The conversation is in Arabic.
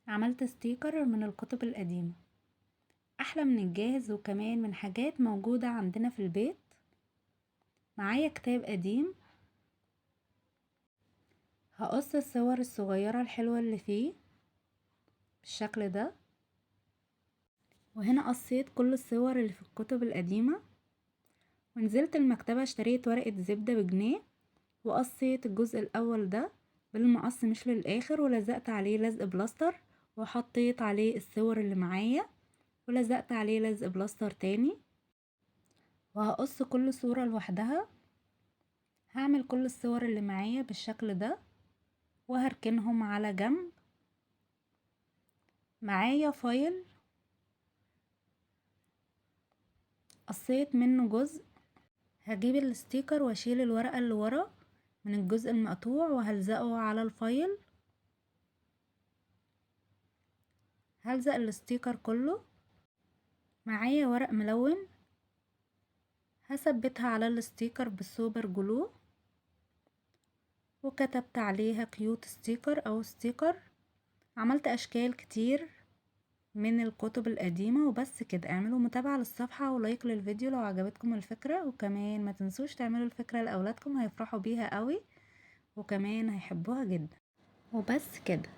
عملت ستيكر من الكتب القديمة، احلى من الجاهز وكمان من حاجات موجودة عندنا في البيت. معايا كتاب قديم، هقص الصور الصغيرة الحلوة اللي فيه بالشكل ده، وهنا قصيت كل الصور اللي في الكتب القديمة، ونزلت المكتبة اشتريت ورقة زبدة بجنيه، وقصيت الجزء الاول ده بالمقص مش للاخر، ولزقت عليه لزق بلاستر، وحطيت عليه الصور اللي معايا ولزقت عليه لزق بلاستر تاني، وهقص كل صورة لوحدها. هعمل كل الصور اللي معايا بالشكل ده وهركنهم على جنب. معايا فايل قصيت منه جزء، هجيب الستيكر واشيل الورقة اللي ورا من الجزء المقطوع وهلزقه على الفايل. هلزق الستيكر كله. معايا ورق ملون، هثبتها على الستيكر بالسوبر جلو، وكتبت عليها كيوت ستيكر او ستيكر. عملت اشكال كتير من الكتب القديمة. وبس كده، اعملوا متابعة للصفحة ولايك للفيديو لو عجبتكم الفكرة، وكمان ما تنسوش تعملوا الفكرة لأولادكم، هيفرحوا بيها قوي وكمان هيحبوها جدا. وبس كده.